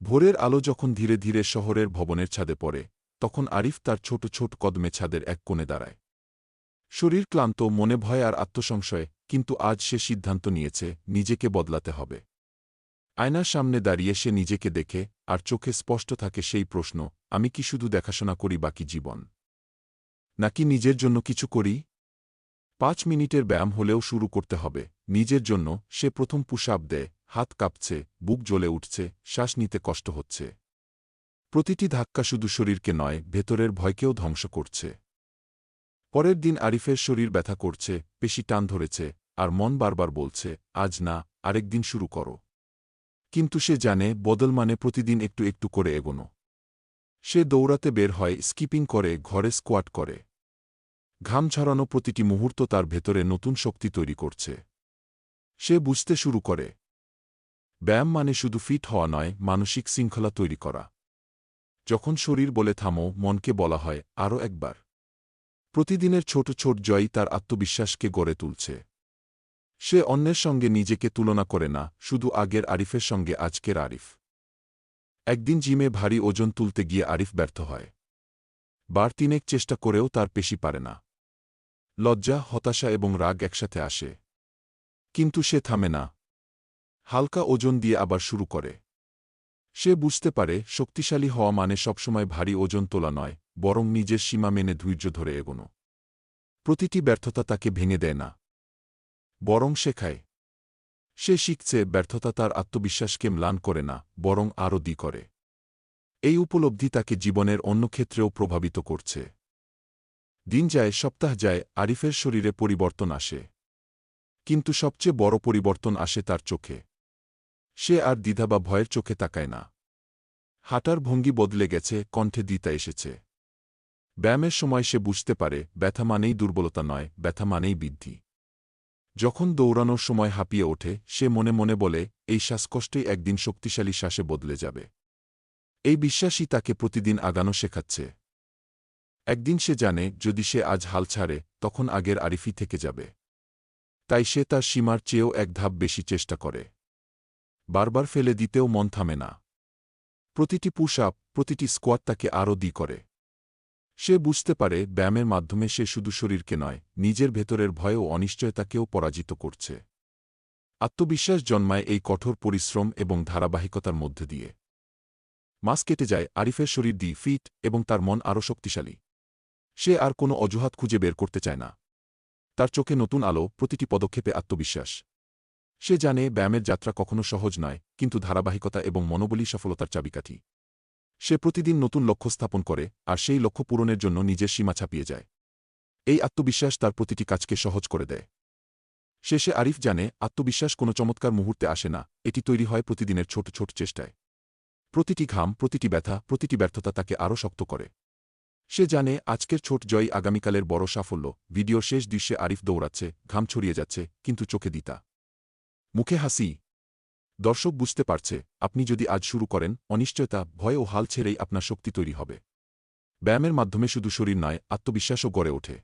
ভোরের আলো যখন ধীরে ধীরে শহরের ভবনের ছাদে পড়ে, তখন আরিফ তার ছোট ছোট কদমে ছাদের এক কোণে দাঁড়ায়। শরীর ক্লান্ত, মনে ভয় আর আত্মসংশয়, কিন্তু আজ সে সিদ্ধান্ত নিয়েছে, নিজেকে বদলাতে হবে। আয়নার সামনে দাঁড়িয়ে সে নিজেকে দেখে, আর চোখে স্পষ্ট থাকে সেই প্রশ্ন, আমি কি শুধু দেখাশোনা করি বাকি জীবন, নাকি নিজের জন্য কিছু করি? 5 মিনিটের ব্যায়াম হলেও শুরু করতে হবে নিজের জন্য। সে প্রথম পুশ আপ দেয়, হাত কাঁপছে, বুক জ্বলে উঠছে, শ্বাস নিতে কষ্ট হচ্ছে। প্রতিটি ধাক্কা শুধু শরীরকে নয়, ভেতরের ভয়কেও ধ্বংস করছে। পরের দিন আরিফের শরীর ব্যথা করছে, পেশি টান ধরেছে, আর মন বারবার বলছে, আজ না, আরেকদিন শুরু করো। কিন্তু সে জানে, বদল মানে প্রতিদিন একটু একটু করে এগোনো। সে দৌড়াতে বের হয়, স্কিপিং করে, ঘরে স্কোয়াট করে। ঘাম ঝরানো প্রতিটি মুহূর্ত তার ভেতরে নতুন শক্তি তৈরি করছে। সে বুঝতে শুরু করে, ব্যায়াম মানে শুধু ফিট হওয়া নয়, মানসিক শৃঙ্খলা তৈরি করা। যখন শরীর বলে থামো, মনকে বলা হয়, আরও একবার। প্রতিদিনের ছোট ছোট জয়ই তার আত্মবিশ্বাসকে গড়ে তুলছে। সে অন্যের সঙ্গে নিজেকে তুলনা করে না, শুধু আগের আরিফের সঙ্গে আজকের আরিফ। একদিন জিমে ভারী ওজন তুলতে গিয়ে আরিফ ব্যর্থ হয়। বার 3 চেষ্টা করেও তার পেশি পারে না। লজ্জা, হতাশা এবং রাগ একসাথে আসে। কিন্তু সে থামে না। হালকা ওজন দিয়ে আবার শুরু করে। সে বুঝতে পারে, শক্তিশালী হওয়া মানে সবসময় ভারী ওজন তোলা নয়, বরং নিজের সীমা মেনে ধৈর্য ধরে এগোনো। প্রতিটি ব্যর্থতা তাকে ভেঙে দেয় না, বরং শেখায়। সে শিখছে, ব্যর্থতা তার আত্মবিশ্বাসকে ম্লান করে না, বরং আরও করে। এই উপলব্ধি তাকে জীবনের অন্য ক্ষেত্রেও প্রভাবিত করছে। দিন যায়, সপ্তাহ যায়, আরিফের শরীরে পরিবর্তন আসে। কিন্তু সবচেয়ে বড় পরিবর্তন আসে তার চোখে। সে আর দ্বিধা বা ভয়ের চোখে তাকায় না। হাঁটার ভঙ্গি বদলে গেছে, কণ্ঠে দ্বিধা এসেছে। ব্যায়ামের সময় সে বুঝতে পারে, ব্যথা মানেই দুর্বলতা নয়, ব্যথা মানেই বৃদ্ধি। যখন দৌড়ানোর সময় হাঁপিয়ে ওঠে, সে মনে মনে বলে, এই শ্বাসকষ্টই একদিন শক্তিশালী শ্বাসে বদলে যাবে। এই বিশ্বাসই তাকে প্রতিদিন আগানো শেখাচ্ছে। একদিন সে জানে, যদি সে আজ হাল ছাড়ে, তখন আগের আরিফই থেকে যাবে। তাই সে তার সীমার চেয়েও এক ধাপ বেশি চেষ্টা করে। বারবার ফেলে দিতেও মন থামে না। প্রতিটি পুশ আপ, প্রতিটি স্কোয়াট তাকে আরও করে। সে বুঝতে পারে, ব্যায়ামের মাধ্যমে সে শুধু শরীরকে নয়, নিজের ভেতরের ভয় ও অনিশ্চয়তাকেও পরাজিত করছে। আত্মবিশ্বাস জন্মায় এই কঠোর পরিশ্রম এবং ধারাবাহিকতার মধ্যে দিয়ে। মাস কেটে যায়, আরিফের শরীর ফিট এবং তার মন আরও শক্তিশালী। সে আর কোনো অজুহাত খুঁজে বের করতে চায় না। তার চোখে নতুন আলো, প্রতিটি পদক্ষেপে আত্মবিশ্বাস। সে জানে, ব্যায়ামের যাত্রা কখনো সহজ নয়, কিন্তু ধারাবাহিকতা এবং মনোবলই সফলতার চাবিকাঠি। সে প্রতিদিন নতুন লক্ষ্য স্থাপন করে, আর সেই লক্ষ্য পূরণের জন্য নিজের সীমা ছাপিয়ে যায়। এই আত্মবিশ্বাস তার প্রতিটি কাজকে সহজ করে দেয়। শেষে আরিফ জানে, আত্মবিশ্বাস কোনো চমৎকার মুহূর্তে আসে না, এটি তৈরি হয় প্রতিদিনের ছোট ছোট চেষ্টায়। প্রতিটি ঘাম, প্রতিটি ব্যথা, প্রতিটি ব্যর্থতা তাকে আরও শক্ত করে। সে জানে, আজকের ছোট জয় আগামীকালের বড় সাফল্য। ভিডিওর শেষ দৃশ্যে আরিফ দৌড়াচ্ছে, ঘাম ছড়িয়ে যাচ্ছে, কিন্তু চোখে দ্বিধা, মুখে হাসি। দর্শক বুঝতে পারছে, আপনি যদি আজ শুরু করেন, অনিশ্চয়তা, ভয় ও হাল ছেড়েই আপনার শক্তি তৈরি হবে। ব্যায়ামের মাধ্যমে শুধু শরীর নয়, আত্মবিশ্বাসও গড়ে ওঠে।